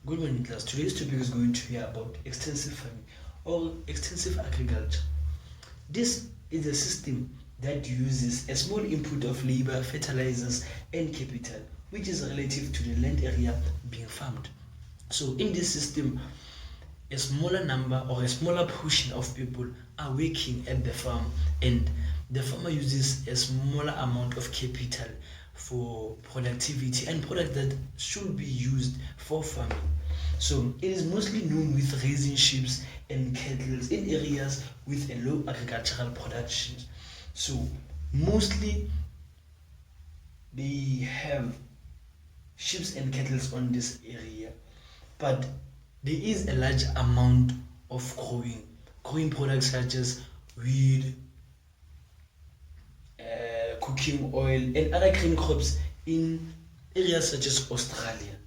Good morning, class. Today's topic is going to be about extensive farming or extensive agriculture. This is a system that uses a small input of labor, fertilizers, and capital, which is relative to the land area being farmed. So, in this system, a smaller number or a smaller portion of people are working at the farm, and the farmer uses a smaller amount of capital for productivity and products that should be used for farming. So it is mostly known with raising sheep and cattle in areas with a low agricultural production. So mostly they have sheep and cattle on this area, but there is a large amount of growing products such as wheat, cooking oil, and other green crops in areas such as Australia.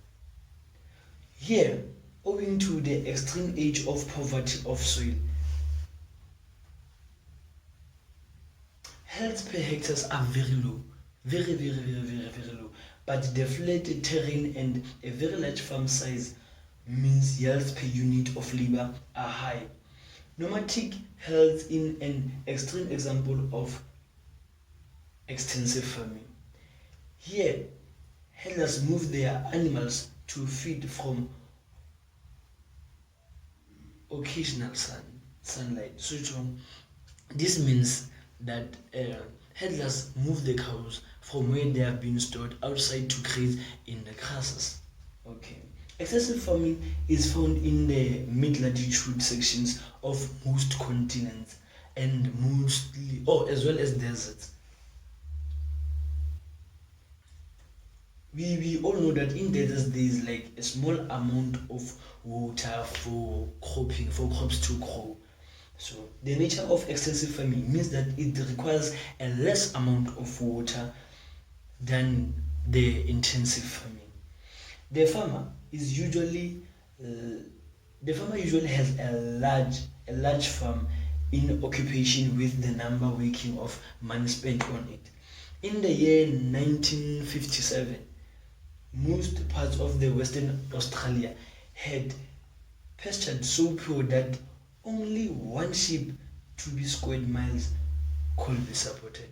Here, owing to the extreme age of poverty of soil, health per hectares are very low, very low. But the flat terrain and a very large farm size means yields per unit of labor are high. Nomadic health in an extreme example of extensive farming. Here, herders move their animals to feed from occasional sunlight. So this means that herders move the cows from where they have been stored outside to graze in the grasses. Okay. Excessive farming is found in the mid-latitude sections of most continents and mostly, as well as deserts. We all know that in deserts there is like a small amount of water for crops to grow. So the nature of extensive farming means that it requires a less amount of water than the intensive farming. The farmer usually has a large farm in occupation with the number working of money spent on it. In the year 1957, most parts of the Western Australia had pastured so poor that only one sheep to be square miles could be supported.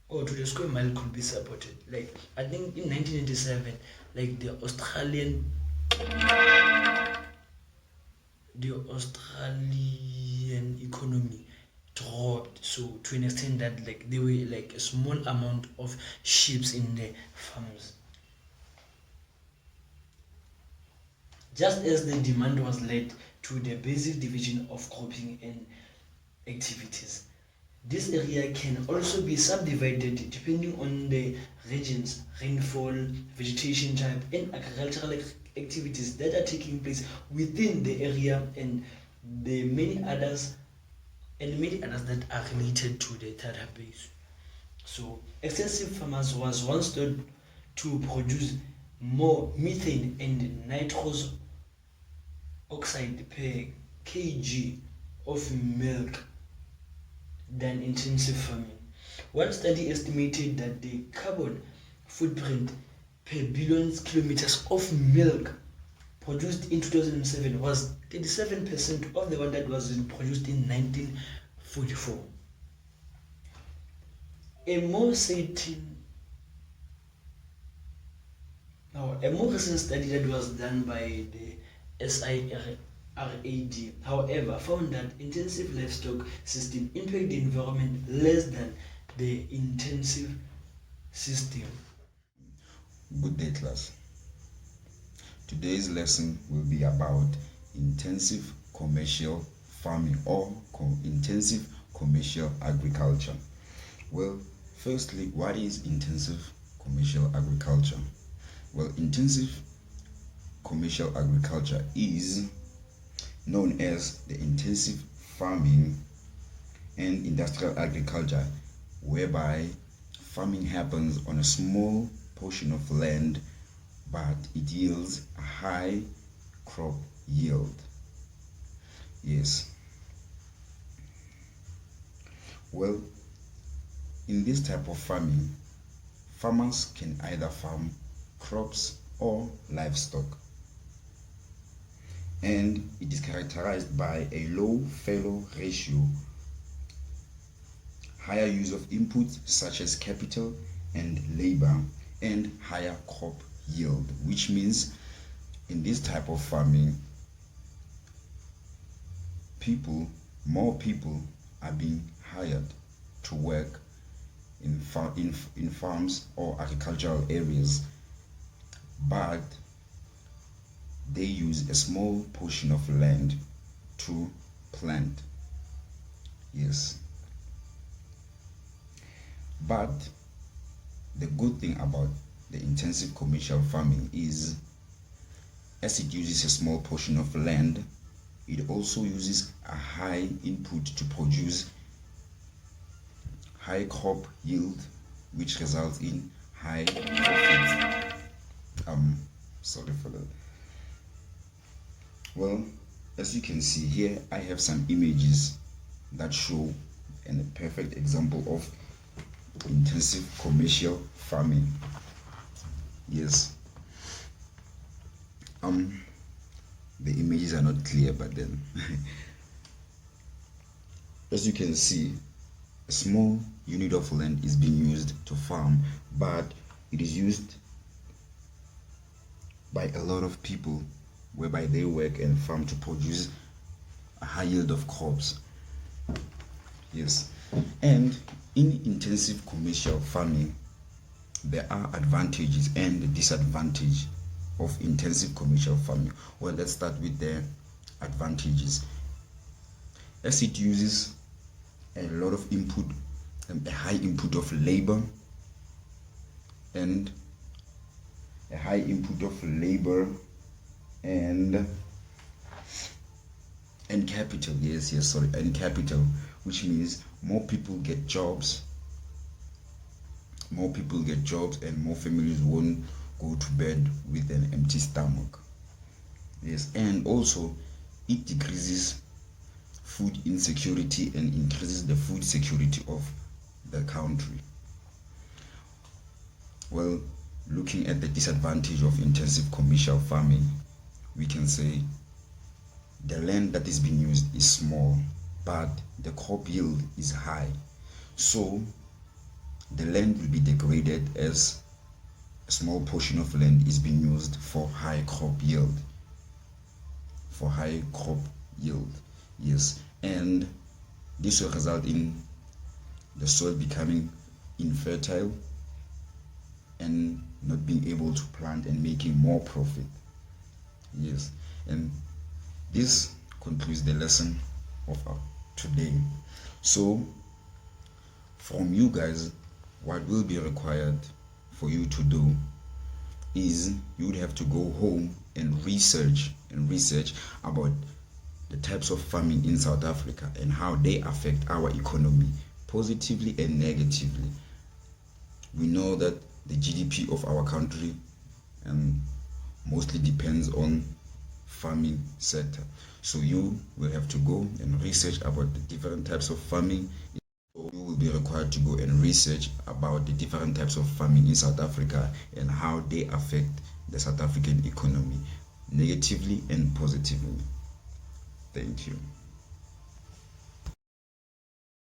Or to the square mile could be supported. Like I think in 1987, like the Australian economy dropped so to an extent that like there were like a small amount of sheep in the farms. Just as the demand was led to the basic division of cropping and activities. This area can also be subdivided depending on the regions, rainfall, vegetation type, and agricultural activities that are taking place within the area, and the many others that are related to the database. So extensive farmers was once thought to produce more methane and nitrous oxide per kg of milk than intensive farming. One study estimated that the carbon footprint per billion kilometers of milk produced in 2007 was 37% of the one that was produced in 1944. A more recent study that was done by the SIRAD, however, found that intensive livestock system impact the environment less than the intensive system. Good day, class. Today's lesson will be about intensive commercial farming or intensive commercial agriculture. Well, firstly, what is intensive commercial agriculture? Well, intensive commercial agriculture is known as the intensive farming and industrial agriculture, whereby farming happens on a small portion of land, but it yields a high crop yield. Yes. Well, in this type of farming, farmers can either farm crops or livestock. and it is characterized by a low fallow ratio, higher use of inputs such as capital and labor, and higher crop yield, which means in this type of farming, more people are being hired to work in farms or agricultural areas, but they use a small portion of land to plant. Yes. But the good thing about the intensive commercial farming is, as it uses a small portion of land, it also uses a high input to produce high crop yield, which results in high profits. Sorry for that. Well, as you can see here, I have some images that show a perfect example of intensive commercial farming. Yes. The images are not clear, but then as you can see, a small unit of land is being used to farm, but it is used by a lot of people, whereby they work and farm to produce a high yield of crops. Yes. And in intensive commercial farming, there are advantages and disadvantages of intensive commercial farming. Well, let's start with the advantages. As it uses a lot of input, a high input of labor and capital. And capital, which means more people get jobs, and more families won't go to bed with an empty stomach. Yes. And also it decreases food insecurity and increases the food security of the country. Well, looking at the disadvantage of intensive commercial farming, we can say the land that is being used is small, but the crop yield is high. So the land will be degraded as a small portion of land is being used for high crop yield. Yes. And this will result in the soil becoming infertile and not being able to plant and making more profit. Yes. And this concludes the lesson of today. So from you guys, what will be required for you to do is you would have to go home and research about the types of farming in South Africa and how they affect our economy positively and negatively. We know that the GDP of our country mostly depends on farming sector. So you will have to go and research about the different types of farming. You will be required to go and research about the different types of farming in South Africa and how they affect the South African economy negatively and positively. Thank you.